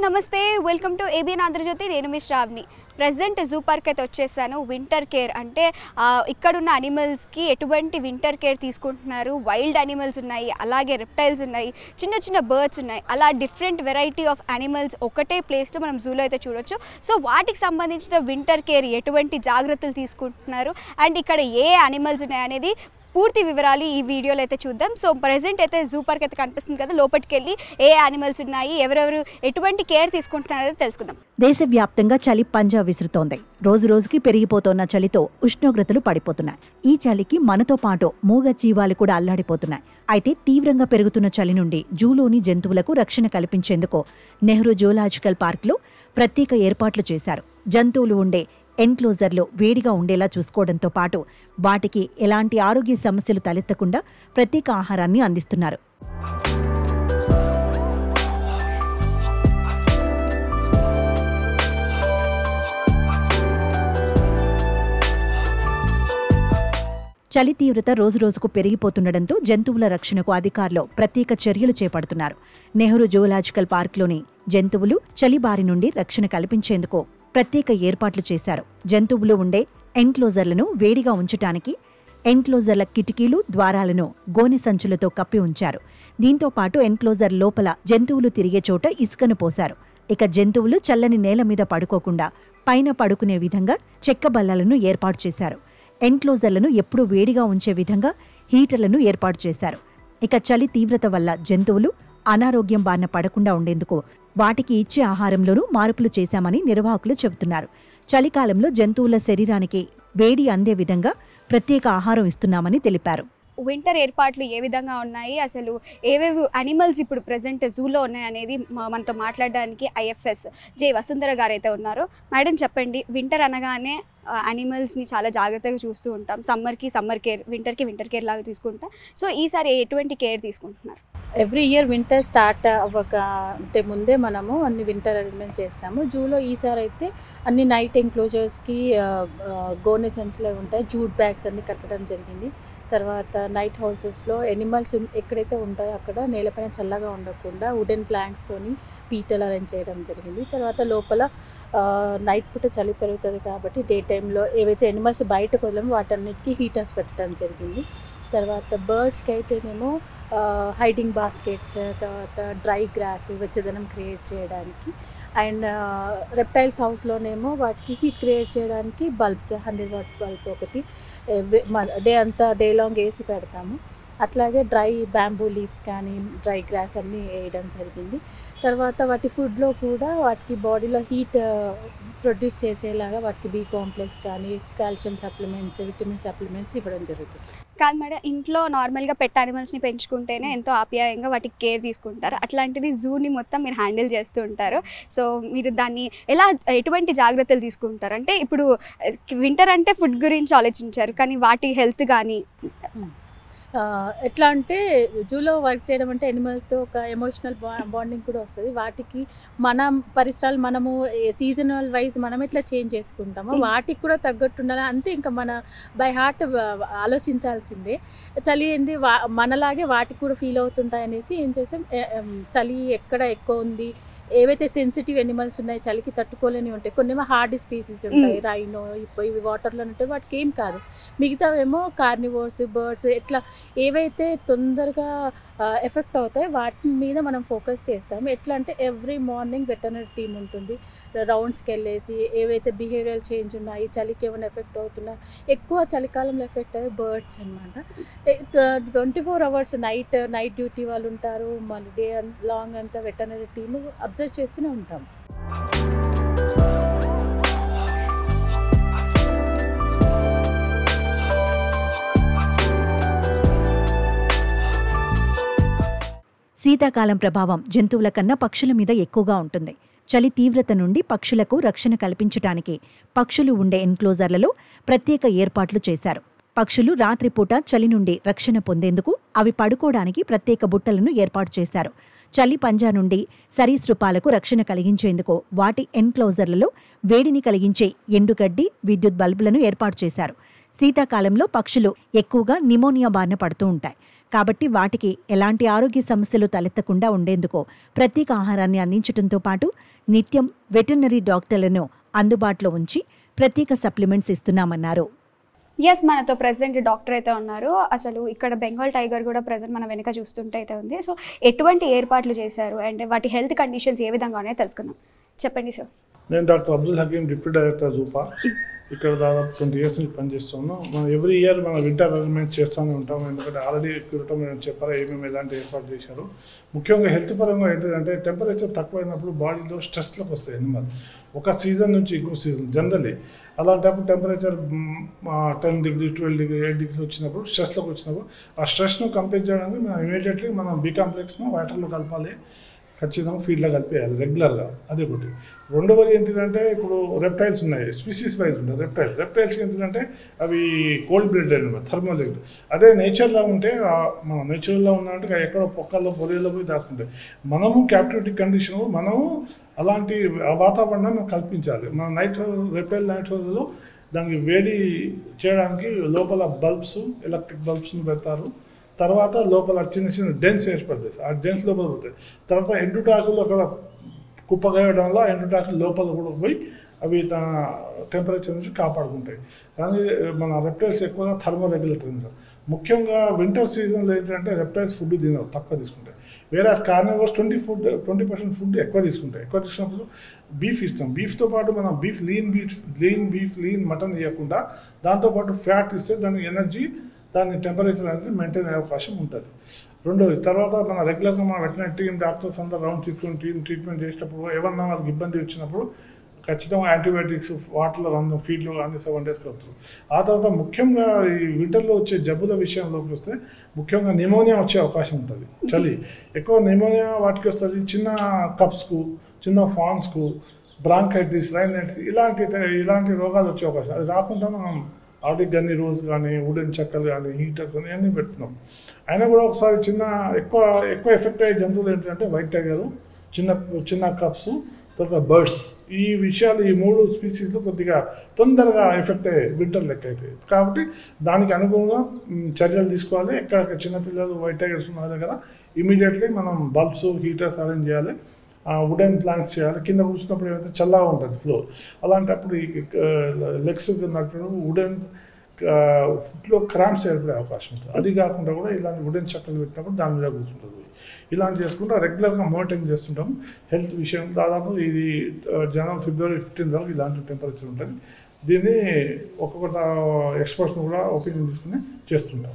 నమస్తే welcome to ABN Andhrajyothi. నేను మీ శ్రావణి. ప్రెజెంట్ జూ పార్క్ అయితే వచ్చేసాను. వింటర్ కేర్ అంటే ఇక్కడున్న అనిమల్స్కి ఎటువంటి వింటర్ కేర్ తీసుకుంటున్నారు. వైల్డ్ అనిమల్స్ ఉన్నాయి, అలాగే రెప్టైల్స్ ఉన్నాయి, చిన్న చిన్న బర్డ్స్ ఉన్నాయి. అలా డిఫరెంట్ వెరైటీ ఆఫ్ అనిమల్స్ ఒకటే ప్లేస్లో మనం జూలో అయితే చూడొచ్చు. సో వాటికి సంబంధించిన వింటర్ కేర్ ఎటువంటి జాగ్రత్తలు తీసుకుంటున్నారు అండ్ ఇక్కడ ఏ అనిమల్స్ ఉన్నాయి అనేది పూర్తి వివరాలు ఈ వీడియోలో అయితే చూద్దాం. సో ప్రెజెంట్ అయితే జూ పార్క్ అయితే కనిపిస్తుంది కదా, లోపలికి వెళ్ళి ఏ యానిమల్స్ ఉన్నాయి, ఎవరెవరు ఎటువంటి కేర్ తీసుకుంటున్నారో తెలుసుకుందాం. దేశవ్యాప్తంగా చలి పంజా విసురుతోంది. రోజు రోజుకి పెరిగిపోతున్న చలితో ఉష్ణోగ్రతలు పడిపోతున్నాయి. ఈ చలికి మనతో పాటు మూగ జీవాలు కూడా అల్లాడిపోతున్నాయి. అయితే తీవ్రంగా పెరుగుతున్న చలి నుండి జూలోని జంతువులకు రక్షణ కల్పించేందుకు నెహ్రూ జూలాజికల్ పార్క్లో ప్రత్యేక ఏర్పాట్లు చేశారు. జంతువులు ఉండే ఎన్క్లోజర్లు వేడిగా ఉండేలా చూసుకోవడంతో పాటు వాటికి ఎలాంటి ఆరోగ్య సమస్యలు తలెత్తకుండా ప్రత్యేక ఆహారాన్ని అందిస్తున్నారు. చలి తీవ్రత రోజురోజుకు పెరిగిపోతుండటంతో జంతువుల రక్షణకు అధికారులు ప్రత్యేక చర్యలు చేపడుతున్నారు. నెహ్రూ జూలాజికల్ పార్క్లోని జంతువులు చలి బారి నుండి రక్షణ కల్పించేందుకు ప్రత్యేక ఏర్పాట్లు చేశారు. జంతువులు ఉండే ఎన్క్లోజర్లను వేడిగా ఉంచటానికి ఎన్క్లోజర్ల కిటికీలు, ద్వారాలను గోనె సంచులతో కప్పి ఉంచారు. దీంతో పాటు ఎన్క్లోజర్ లోపల జంతువులు తిరిగే చోట ఇసుకను పోశారు. ఇక జంతువులు చల్లని నేల మీద పడుకోకుండా పైన పడుకునే విధంగా చెక్క బల్లలను ఏర్పాటు చేశారు. ఎన్క్లోజర్లను ఎప్పుడూ వేడిగా ఉంచే విధంగా హీటర్లను ఏర్పాటు చేశారు. ఇక చలి తీవ్రత వల్ల జంతువులు అనారోగ్యం బారిన పడకుండా ఉండేందుకు వాటికి ఇచ్చే ఆహారంలోనూ మార్పులు చేశామని నిర్వాహకులు చెబుతున్నారు. చలికాలంలో జంతువుల శరీరానికి వేడి అందే విధంగా ప్రత్యేక ఆహారం ఇస్తున్నామని తెలిపారు. వింటర్ ఏర్పాట్లు ఏ విధంగా ఉన్నాయి, అసలు ఏవేవి అనిమల్స్ ఇప్పుడు ప్రెజెంట్ జూలో ఉన్నాయి అనేది మనతో మాట్లాడడానికి ఐఎఫ్ఎస్ జే వసుంధర గారు అయితే ఉన్నారు. మేడం చెప్పండి, వింటర్ అనగానే అనిమల్స్ని చాలా జాగ్రత్తగా చూస్తూ ఉంటాం. సమ్మర్కి సమ్మర్ కేర్, వింటర్కి వింటర్ కేర్ లాగా తీసుకుంటాం. సో ఈసారి ఎటువంటి కేర్ తీసుకుంటున్నారు? ఎవ్రీ ఇయర్ వింటర్ స్టార్ట్ అవ్వక అంటే ముందే మనము అన్ని వింటర్ అరేంజ్మెంట్ చేస్తాము. జూలో ఈసారి అయితే అన్ని నైట్ ఎంక్లోజర్స్కి గోనె సంచులు ఉంటాయి, జూట్ బ్యాగ్స్ అన్ని కట్టడం జరిగింది. తర్వాత నైట్ హౌసెస్లో ఎనిమల్స్ ఎక్కడైతే ఉంటాయో అక్కడ నేలపైన చల్లగా ఉండకుండా వుడెన్ ప్లాంక్స్తోని పీటలు అరేంజ్ చేయడం జరిగింది. తర్వాత లోపల నైట్ పూట చలి పెరుగుతుంది కాబట్టి డే టైంలో ఏవైతే ఎనిమల్స్ బయటకు వదలమో వాటన్నిటికీ హీటర్స్ పెట్టడం జరిగింది. తర్వాత బర్డ్స్కి అయితేనేమో హైడింగ్ బాస్కెట్స్, తర్వాత డ్రై గ్రాస్ వెచ్చదనం క్రియేట్ చేయడానికి, అండ్ రెప్టైల్స్ హౌస్లోనేమో వాటికి హీట్ క్రియేట్ చేయడానికి బల్బ్స్ 100 వాట్ బల్బ్ ఒకటి డే లాంగ్ వేసి పెడతాము. అట్లాగే డ్రై బ్యాంబూ లీవ్స్ కానీ డ్రై గ్రాస్ అన్నీ వేయడం జరిగింది. తర్వాత వాటి ఫుడ్లో కూడా వాటికి బాడీలో హీట్ ప్రొడ్యూస్ చేసేలాగా వాటికి బి కాంప్లెక్స్ కానీ కాల్షియం సప్లిమెంట్స్, విటమిన్ సప్లిమెంట్స్ ఇవ్వడం జరుగుతుంది. కాదు మేడం, ఇంట్లో నార్మల్గా పెట్ యానిమల్స్ని పెంచుకుంటేనే ఎంతో ఆప్యాయంగా వాటికి కేర్ తీసుకుంటారు. అట్లాంటిది జూని మొత్తం మీరు హ్యాండిల్ చేస్తూ ఉంటారు. సో మీరు దాన్ని ఎటువంటి జాగ్రత్తలు తీసుకుంటారు? అంటే ఇప్పుడు వింటర్ అంటే ఫుడ్ గురించి ఆలోచించారు, కానీ వాటి హెల్త్ కానీ ఎట్లా అంటే జూలో వర్క్ చేయడం అంటే ఎనిమల్స్తో ఒక ఎమోషనల్ బాండింగ్ కూడా వస్తుంది. వాటికి మన పరిసరాలు మనము సీజనల్ వైజ్ మనం ఎట్లా చేంజ్ చేసుకుంటామో వాటికి కూడా తగ్గట్టు ఉండాలి. అంతే, ఇంకా మన బై హార్ట్ ఆలోచించాల్సిందే. చలి ఏంది మనలాగే వాటికి కూడా ఫీల్ అవుతుంటాయి అనేసి ఏం చేసాం, చలి ఎక్కడ ఎక్కువ ఉంది, ఏవైతే సెన్సిటివ్ ఎనిమల్స్ ఉన్నాయి చలికి తట్టుకోలేని ఉంటాయి, కొన్నేమో హార్డ్ స్పీసీస్ ఉంటాయి, రైనో ఇవి వాటర్లో ఉంటాయి, వాటికి ఏం కాదు. మిగతావేమో కార్నివోర్స్, బర్డ్స్ ఇట్లా ఏవైతే తొందరగా ఎఫెక్ట్ అవుతాయి వాటి మీద మనం ఫోకస్ చేస్తాము. ఎట్లా అంటే ఎవ్రీ మార్నింగ్ వెటర్నరీ టీమ్ ఉంటుంది, రౌండ్స్కి వెళ్ళేసి ఏవైతే బిహేవియరల్ చేంజ్ ఉన్నాయి, చలికి ఏమైనా ఎఫెక్ట్ అవుతున్నా, ఎక్కువ చలికాలంలో ఎఫెక్ట్ అయ్యే బర్డ్స్ అనమాట. 24 hours నైట్ డ్యూటీ వాళ్ళు ఉంటారు, మళ్ళీ డే లాంగ్ అంతా వెటర్నరీ టీము అబ్జర్వ్ చేస్తూనే ఉంటాం. శీతాకాలం ప్రభావం జంతువుల కన్నా పక్షుల మీద ఎక్కువగా ఉంటుంది. చలి తీవ్రత నుండి పక్షులకు రక్షణ కల్పించటానికి పక్షులు ఉండే ఎన్క్లోజర్లలో ప్రత్యేక ఏర్పాట్లు చేశారు. పక్షులు రాత్రిపూట చలి నుండి రక్షణ పొందేందుకు అవి పడుకోవడానికి ప్రత్యేక బుట్టలను ఏర్పాటు చేశారు. చలి పంజా నుండి సరీసృపాలకు రక్షణ కలిగించేందుకు వాటి ఎన్క్లోజర్లలో వేడిని కలిగించే ఎండుగడ్డి, విద్యుత్ బల్బులను ఏర్పాటు చేశారు. శీతాకాలంలో పక్షులు ఎక్కువగా నిమోనియా బారిన పడుతూ ఉంటాయి. కాబట్టి వాటికి ఎలాంటి ఆరోగ్య సమస్యలు తలెత్తకుండా ఉండేందుకు ప్రత్యేక ఆహారాన్ని అందించడంతో పాటు నిత్యం వెటర్నరీ డాక్టర్లను అందుబాటులో ఉంచి ప్రత్యేక సప్లిమెంట్స్ ఇస్తున్నామన్నారు. ఎస్, మనతో ప్రెసెంట్ డాక్టర్ అయితే ఉన్నారు. అసలు ఇక్కడ బెంగాల్ టైగర్ కూడా ప్రెసెంట్ మన వెనక చూస్తుంటే అయితే ఉంది. సో ఎటువంటి ఏర్పాట్లు చేశారు అండ్ వాటి హెల్త్ కండిషన్స్ ఏ విధంగా ఉన్నాయో తెలుసుకుందాం. చెప్పండి సార్. నేను doctor Abdul Hakeem, deputy director జూపా. ఇక్కడ దాదాపు 20 years నుంచి పనిచేస్తున్నాం. మనం ఎవ్రీ ఇయర్ మనం వింటర్ అరేంజ్మెంట్ చేస్తూనే ఉంటాం. ఎందుకంటే ఆల్రెడీ క్యూరటం నేను చెప్పారా ఏమేమి ఎలాంటి ఏర్పాటు చేశారు. ముఖ్యంగా హెల్త్ పరంగా ఏంటంటే టెంపరేచర్ తక్కువైనప్పుడు బాడీలో స్ట్రెస్లకు వస్తాయి అనిమల్. ఒక సీజన్ నుంచి ఇంకో సీజన్ జనరల్లీ అలాంటప్పుడు టెంపరేచర్ 10 degrees 12 degrees 8 degrees వచ్చినప్పుడు స్ట్రెస్లోకి వచ్చినప్పుడు ఆ స్ట్రెస్ను కంప్లీట్ చేయడానికి మనం ఇమీడియట్లీ మనం బి కాంప్లెక్స్ను వాటర్లో కలపాలి, ఖచ్చితంగా ఫీడ్లో కలిపేయాలి రెగ్యులర్గా. అది ఒకటి. రెండవది ఏంటిదంటే ఇప్పుడు రెప్టైల్స్ ఉన్నాయి, స్పీసీస్ వైజ్ ఉంటాయి రెప్టైల్స్ ఏంటంటే అవి కోల్డ్ బ్లడెడ్ అనమాట, థర్మోలిడ్. అదే నేచర్లో ఉంటే మనం నేచురల్లో ఉన్నట్టు ఎక్కడో పొక్కల్లో పొరియల్లో పోయి దాచుకుంటాయి. మనము క్యాప్టివిటీ కండిషన్లో మనము అలాంటి వాతావరణాన్ని కల్పించాలి. మన రెప్టైల్ నైట్ హౌస్లో దానికి వేడి చేయడానికి లోపల బల్బ్స్, ఎలక్ట్రిక్ బల్బ్స్ని పెడతారు. తర్వాత లోపల చిన్న చిన్న డెన్స్ ఏర్పడుతుంది, ఆ డెన్స్ లోపల పోతాయి. తర్వాత ఎండుటాకులు అక్కడ కుప్పగేయడం వల్ల ఎండుటాకులు లోపల కూడా పోయి అవి తన టెంపరేచర్ నుంచి కాపాడుకుంటాయి. కానీ మన రెప్టైల్స్ ఎక్కువగా థర్మో రెగ్యులేటర్ ఉంటారు. ముఖ్యంగా వింటర్ సీజన్లో ఏంటంటే రెప్టైల్స్ ఫుడ్ తినవు, తక్కువ తీసుకుంటాయి. వేరే కార్నివర్స్ 20% ఫుడ్ ఎక్కువ తీసుకుంటాయి. ఎక్కువ తీసుకున్నప్పుడు బీఫ్ ఇస్తాం. బీఫ్తో పాటు మనం లీన్ మటన్ ఇవ్వకుండా దాంతోపాటు ఫ్యాట్ ఇస్తే దాని ఎనర్జీ, దాని టెంపరేచర్ అనేది మెయింటైన్ అయ్యే అవకాశం ఉంటుంది. రెండోది తర్వాత మన రెగ్యులర్గా మన వెటర్నరీ టీమ్ డాక్టర్స్ అందరూ రౌండ్ తీసుకుని ట్రీట్మెంట్ చేసేటప్పుడు ఏమన్నా వాళ్ళకి ఇబ్బంది వచ్చినప్పుడు ఖచ్చితంగా యాంటీబయాటిక్స్ వాటర్లో అన్న ఫీడ్లో అన్ని 7 days కలుపుతారు. ఆ తర్వాత ముఖ్యంగా ఈ వింటర్లో వచ్చే జబ్బుల విషయంలోకి వస్తే ముఖ్యంగా నిమోనియా వచ్చే అవకాశం ఉంటుంది. చలి ఎక్కువ నిమోనియా వాటికి వస్తుంది. చిన్న కప్స్కు, చిన్న ఫాన్స్కు, బ్రాంకైటిస్, రైనైటిస్ ఇలాంటి రోగాలు వచ్చే అవకాశం. అది రాకుండా మనం ఆల్రెడీ గన్ని రోజ్ కానీ, వుడెన్ చెక్కలు కానీ, హీటర్స్ కానీ అన్నీ పెడుతున్నాం. అయినా కూడా ఒకసారి ఎక్కువ ఎఫెక్ట్ అయ్యే జంతువులు ఏంటంటే వైట్ టైగరు, చిన్న కప్స్, తర్వాత బర్డ్స్. ఈ విషయాలు ఈ 3 స్పీసీస్లో కొద్దిగా తొందరగా ఎఫెక్ట్ అయ్యే వింటర్ లెక్క అవుతాయి. కాబట్టి దానికి అనుగుణంగా చర్యలు తీసుకోవాలి. ఎక్కడ చిన్నపిల్లలు వైట్ టైగర్స్ ఉన్నారు కదా, ఇమీడియట్లీ మనం బల్బ్స్, హీటర్స్ అరేంజ్ చేయాలి. వుడెన్ ప్లాంక్స్ చేయాలి. కింద కూర్చున్నప్పుడు ఏమైతే చల్లగా ఉంటుంది ఫ్లోర్, అలాంటప్పుడు ఈ లెగ్స్ నడిపినప్పుడు వుడెన్ ఫుట్లో క్రాంప్స్ ఏర్పడే అవకాశం ఉంటుంది. అది కాకుండా కూడా ఇలాంటి వుడెన్ చెక్కలు పెట్టినప్పుడు దాని మీద కూర్చుంటుంది. ఇలాంటి చేసుకుంటూ రెగ్యులర్గా మానిటరింగ్ చేస్తుంటాం. హెల్త్ విషయం దాదాపు ఇది జనవరి ఫిబ్రవరి 15 వరకు ఇలాంటి టెంపరేచర్ ఉంటుంది. దీన్ని ఒక్కొక్క ఎక్స్పర్ట్స్ని కూడా ఒపీనియన్ తీసుకుని చేస్తుంటాం.